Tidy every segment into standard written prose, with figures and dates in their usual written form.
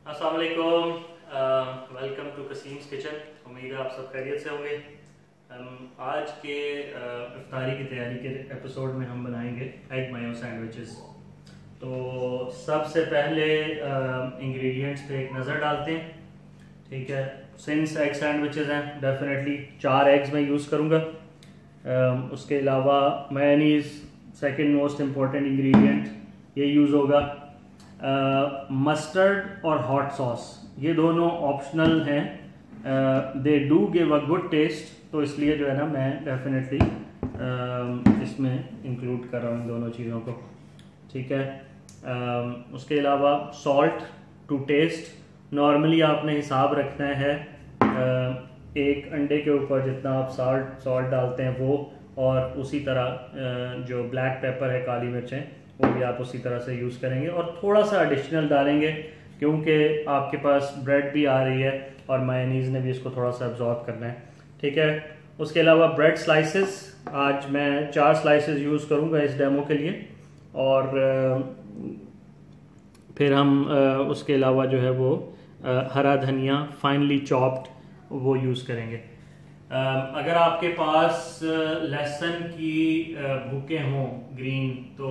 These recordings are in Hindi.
अस्सलाम वालेकुम, वेलकम टू कसीम्स किचन। उम्मीद है आप सब खैरियत से होंगे। आज के इफ्तारी की तैयारी के एपिसोड में हम बनाएंगे एग मायो सैंडविचेस। तो सबसे पहले इंग्रेडिएंट्स पे एक नज़र डालते हैं। ठीक है, सिंस एग सैंडविचेस हैं डेफिनेटली 4 एग्स मैं यूज़ करूँगा। उसके अलावा mayonnaise second most important ingredient ये यूज़ होगा। मस्टर्ड और हॉट सॉस ये दोनों ऑप्शनल हैं, they do give a good taste, तो इसलिए जो है ना मैं डेफिनेटली इसमें इंक्लूड कर रहा हूँ इन दोनों चीज़ों को। ठीक है, उसके अलावा सॉल्ट टू टेस्ट। नॉर्मली आपने हिसाब रखना है एक अंडे के ऊपर जितना आप सॉल्ट डालते हैं वो, और उसी तरह जो ब्लैक पेपर है, काली मिर्चें, वो भी आप उसी तरह से यूज़ करेंगे और थोड़ा सा एडिशनल डालेंगे क्योंकि आपके पास ब्रेड भी आ रही है और मायोनीज़ ने भी इसको थोड़ा सा एब्जॉर्ब करना है। ठीक है, उसके अलावा ब्रेड स्लाइसेस आज मैं 4 स्लाइसेस यूज़ करूँगा इस डेमो के लिए, और फिर हम उसके अलावा जो है वो हरा धनिया फाइनली चॉप्ड वो यूज़ करेंगे। अगर आपके पास लहसुन की भूखे हों ग्रीन, तो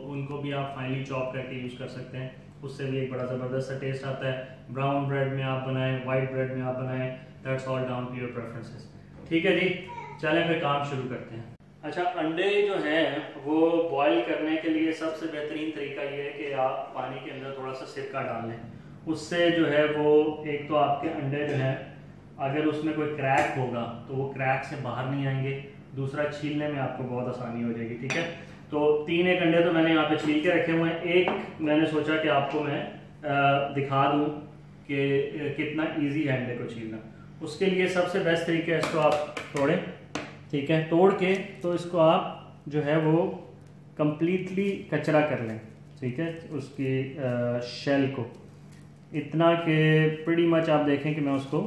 उनको भी आप फाइनली चॉप करके यूज़ कर सकते हैं, उससे भी एक बड़ा ज़बरदस्त सा टेस्ट आता है। ब्राउन ब्रेड में आप बनाएं, वाइट ब्रेड में आप बनाएं, that's all down to your preferences. ठीक है जी, चलें फिर काम शुरू करते हैं। अच्छा, अंडे जो हैं वो बॉईल करने के लिए सबसे बेहतरीन तरीका ये है कि आप पानी के अंदर थोड़ा सा सिरका डाल लें। उससे जो है वो एक तो आपके अंडे जो हैं अगर उसमें कोई क्रैक होगा तो वो क्रैक से बाहर नहीं आएंगे, दूसरा छीलने में आपको बहुत आसानी हो जाएगी। ठीक है, तो 3 एक अंडे तो मैंने यहाँ पे छील के रखे हुए हैं। एक मैंने सोचा कि आपको मैं दिखा दूँ कि कितना इजी है अंडे को छीलना। उसके लिए सबसे बेस्ट तरीका है, इसको आप तोड़ें। ठीक है, तोड़ के तो इसको आप जो है वो कम्प्लीटली कचरा कर लें। ठीक है, उसकी शेल को इतना कि प्रीटी मच आप देखें कि मैं उसको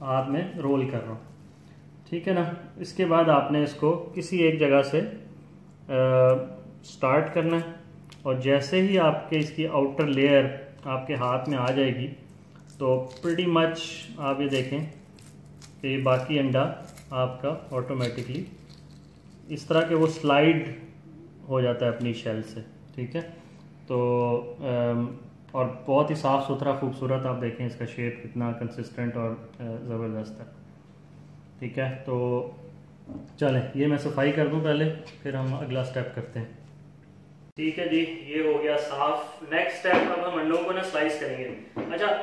हाथ में रोल कर रहा हूँ। ठीक है ना, इसके बाद आपने इसको किसी एक जगह से स्टार्ट करना है, और जैसे ही आपके इसकी आउटर लेयर आपके हाथ में आ जाएगी तो प्रीटी मच आप ये देखें कि बाकी अंडा आपका ऑटोमेटिकली इस तरह के वो स्लाइड हो जाता है अपनी शेल से। ठीक है, तो और बहुत ही साफ़ सुथरा खूबसूरत आप देखें इसका शेप कितना कंसिस्टेंट और ज़बरदस्त है। ठीक है, तो चलें ये मैं सफाई कर दूं पहले, फिर हम अगला स्टेप करते हैं। ठीक है जी, ये हो गया साफ। नेक्स्ट स्टेप, अब हम अंडों को ना स्लाइस करेंगे। अच्छा,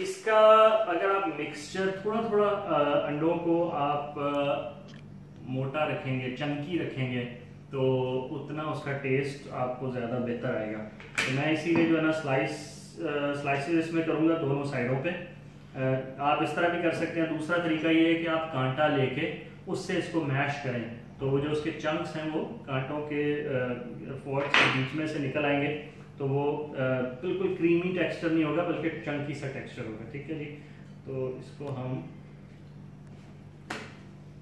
इसका अगर आप मिक्सचर थोड़ा थोड़ा अंडों को आप मोटा रखेंगे, चंकी रखेंगे, तो उतना उसका टेस्ट आपको ज़्यादा बेहतर आएगा। तो मैं इसीलिए जो है ना स्लाइसेस इसमें करूँगा दोनों साइडों पे। आप इस तरह भी कर सकते हैं। दूसरा तरीका ये है कि आप कांटा लेके उससे इसको मैश करें, तो वो जो उसके चंक्स हैं वो कांटों के फोर्क के बीच में से निकल आएंगे, तो वो बिल्कुल क्रीमी टेक्सचर नहीं होगा बल्कि चंकी सा टेक्सचर होगा। ठीक है जी, तो इसको हम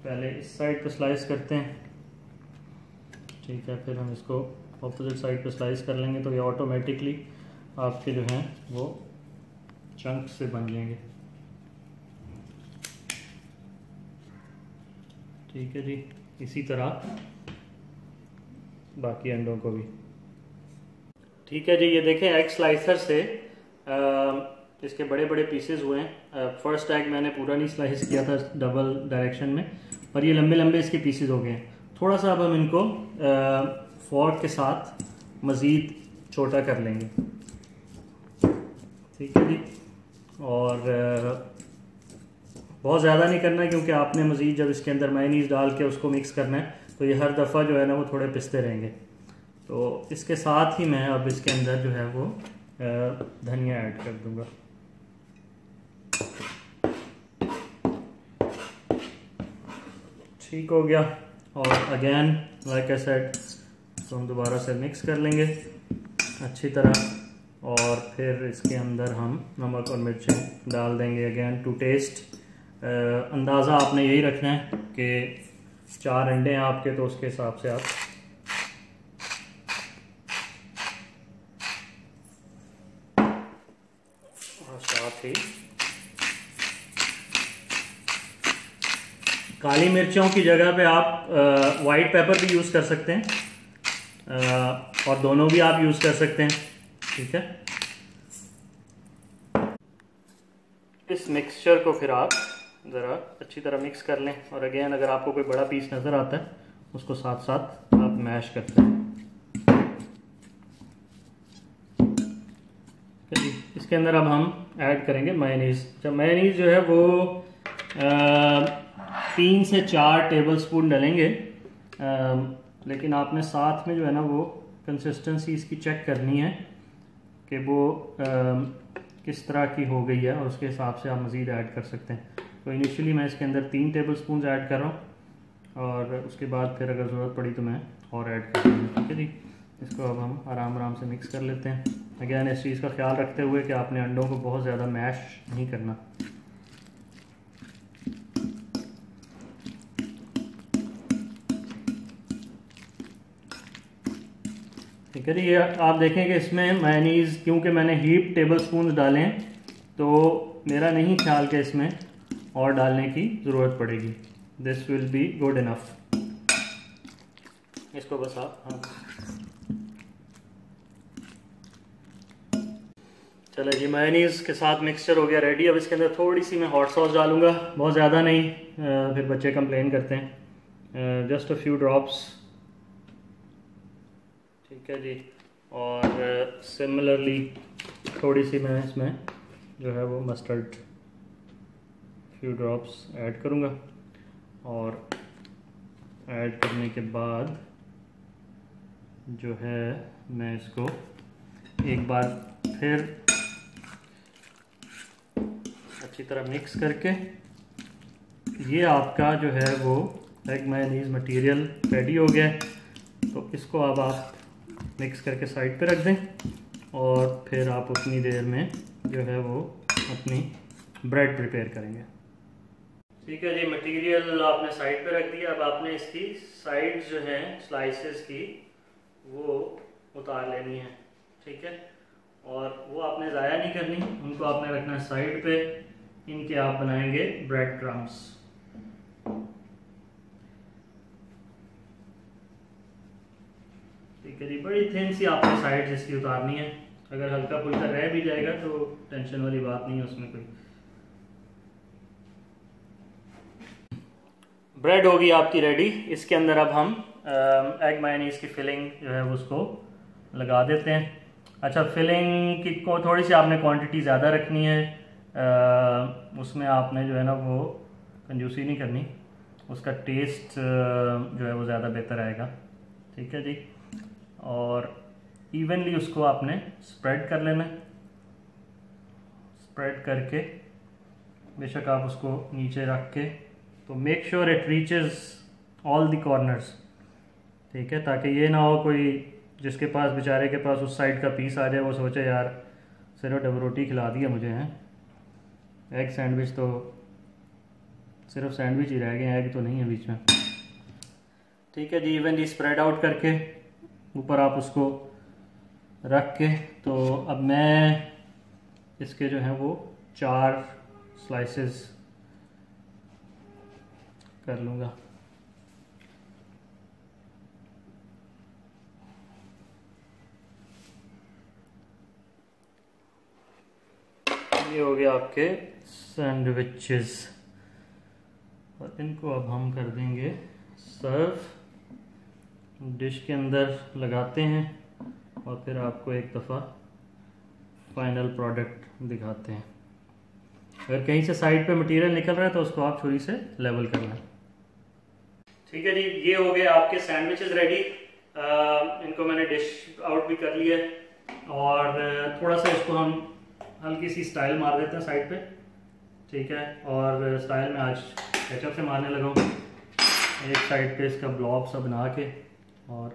पहले इस साइड पे स्लाइस करते हैं। ठीक है, फिर हम इसको ऑपोजिट साइड पे स्लाइस कर लेंगे, तो ये ऑटोमेटिकली आपके जो हैं वो चंक से बन जाएंगे। ठीक है जी, इसी तरह बाकी अंडों को भी। ठीक है जी, ये देखें एग स्लाइसर से इसके बड़े बड़े पीसेस हुए हैं। फर्स्ट एग मैंने पूरा नहीं स्लाइस किया था डबल डायरेक्शन में, और ये लंबे लंबे इसके पीसेस हो गए हैं। थोड़ा सा अब हम इनको फोर्क के साथ मज़ीद छोटा कर लेंगे। ठीक है जी, और बहुत ज़्यादा नहीं करना है क्योंकि आपने मज़ीद जब इसके अंदर मेयोनीज़ डाल के उसको मिक्स करना है तो ये हर दफ़ा जो है ना वो थोड़े पिसते रहेंगे। तो इसके साथ ही मैं अब इसके अंदर जो है वो धनिया ऐड कर दूंगा। ठीक हो गया, और अगेन लाइक आई सेड तो हम दोबारा से मिक्स कर लेंगे अच्छी तरह, और फिर इसके अंदर हम नमक और मिर्चें डाल देंगे अगेन टू टेस्ट। अंदाज़ा आपने यही रखना है कि 4 अंडे हैं आपके, तो उसके हिसाब से आप थी। काली मिर्चों की जगह पे आप वाइट पेपर भी यूज़ कर सकते हैं, और दोनों भी आप यूज़ कर सकते हैं। ठीक है, इस मिक्सचर को फिर आप ज़रा अच्छी तरह मिक्स कर लें, और अगेन अगर आपको कोई बड़ा पीस नज़र आता है उसको साथ साथ आप मैश करते हैं। इसके अंदर अब हम ऐड करेंगे मेयोनीज़। जब मेयोनीज़ जो है वो 3 से 4 टेबलस्पून डालेंगे, लेकिन आपने साथ में जो है ना वो कंसिस्टेंसी इसकी चेक करनी है कि वो किस तरह की हो गई है, और उसके हिसाब से आप मज़ीद ऐड कर सकते हैं। तो इनिशियली मैं इसके अंदर 3 टेबलस्पून ऐड कर रहा हूँ, और उसके बाद फिर अगर ज़रूरत पड़ी तो मैं और ऐड कर दूँगा। ठीक है जी, इसको अब हम आराम आराम से मिक्स कर लेते हैं। अगेन इस चीज़ का ख्याल रखते हुए कि आपने अंडों को बहुत ज़्यादा मैश नहीं करना। ठीक है जी, ये आप देखें कि इसमें मेयोनीज़ क्योंकि मैंने हीप टेबलस्पून डाले हैं, तो मेरा नहीं ख्याल कि इसमें और डालने की ज़रूरत पड़ेगी। This will be good enough. इसको बस आप चलो जी, मेयोनीज़ के साथ मिक्सचर हो गया रेडी। अब इसके अंदर थोड़ी सी मैं हॉट सॉस डालूंगा, बहुत ज़्यादा नहीं, फिर बच्चे कंप्लेन करते हैं। Just a few drops. ठीक है जी, और सिमिलरली थोड़ी सी मैं इसमें जो है वो मस्टर्ड फ्यू ड्रॉप्स ऐड करूँगा, और ऐड करने के बाद जो है मैं इसको एक बार फिर अच्छी तरह मिक्स करके, ये आपका जो है वो एग मेयोनीज़ मटेरियल रेडी हो गया है। तो इसको अब आप मिक्स करके साइड पे रख दें, और फिर आप उतनी देर में जो है वो अपनी ब्रेड प्रिपेयर करेंगे। ठीक है जी, मटेरियल आपने साइड पे रख दिया। अब आपने इसकी साइड्स जो हैं स्लाइसेस की वो उतार लेनी है। ठीक है, और वो आपने ज़ाया नहीं करनी, उनको आपने रखना है साइड पे। इनके आप बनाएंगे ब्रेड क्रम्स। ठीक है जी, बड़ी थिन सी आपने साइड इसकी उतारनी है। अगर हल्का फुल्का रह भी जाएगा तो टेंशन वाली बात नहीं है उसमें कोई। ब्रेड होगी आपकी रेडी। इसके अंदर अब हम एग मेयोनीज़ की फिलिंग जो है उसको लगा देते हैं। अच्छा, फिलिंग की को थोड़ी सी आपने क्वांटिटी ज़्यादा रखनी है, उसमें आपने जो है ना वो कंजूसी नहीं करनी, उसका टेस्ट जो है वो ज़्यादा बेहतर आएगा। ठीक है जी, और इवनली उसको आपने स्प्रेड कर लेना है। स्प्रेड करके बेशक आप उसको नीचे रख के, तो make sure it reaches all the corners. ठीक है, ताकि ये ना हो कोई जिसके पास बेचारे के पास उस साइड का पीस आ जाए, वो सोचे यार सिर्फ डबल रोटी खिला दिया मुझे हैं, एग सैंडविच तो सिर्फ सैंडविच ही रह गए, एग तो नहीं है बीच में। ठीक है जी, इवनली स्प्रेड आउट करके ऊपर आप उसको रख के, तो अब मैं इसके जो हैं वो 4 स्लाइसेस कर लूँगा। ये हो गया आपके सैंडविचेस, और इनको अब हम कर देंगे सर्व। डिश के अंदर लगाते हैं और फिर आपको एक दफ़ा फाइनल प्रोडक्ट दिखाते हैं। अगर कहीं से साइड पे मटेरियल निकल रहा है तो उसको आप छुरी से लेवल करना है। ठीक है जी, ये हो गए आपके सैंडविचेस रेडी। इनको मैंने डिश आउट भी कर लिया है, और थोड़ा सा इसको हम हल्की सी स्टाइल मार देते हैं साइड पे। ठीक है, और स्टाइल में आज केचप से मारने लगा हूँ। एक साइड पे इसका ब्लॉब सा बना के, और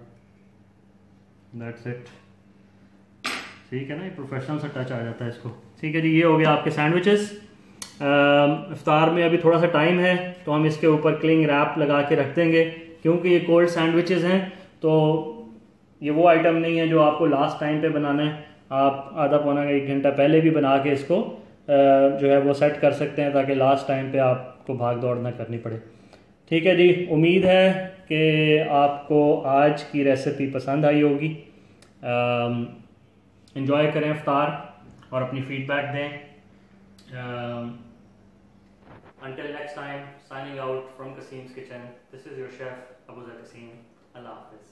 दैट्स इट। ठीक है ना, ये प्रोफेशनल सा टच आ जाता है इसको। ठीक है जी, ये हो गया आपके सैंडविचेस। इफ्तार में अभी थोड़ा सा टाइम है, तो हम इसके ऊपर क्लिंग रैप लगा के रख देंगे, क्योंकि ये कोल्ड सैंडविचेस हैं। तो ये वो आइटम नहीं है जो आपको लास्ट टाइम पे बनाना है। आप आधा पौना 1 घंटा पहले भी बना के इसको जो है वो सेट कर सकते हैं ताकि लास्ट टाइम पे आपको भाग दौड़ ना करनी पड़े। ठीक है जी, उम्मीद है कि आपको आज की रेसिपी पसंद आई होगी। एंजॉय करें इफ्तार और अपनी फीडबैक दें। Until next time, signing out from Kasim's Kitchen. This is your chef, Abu Kasim. Allah Hafiz.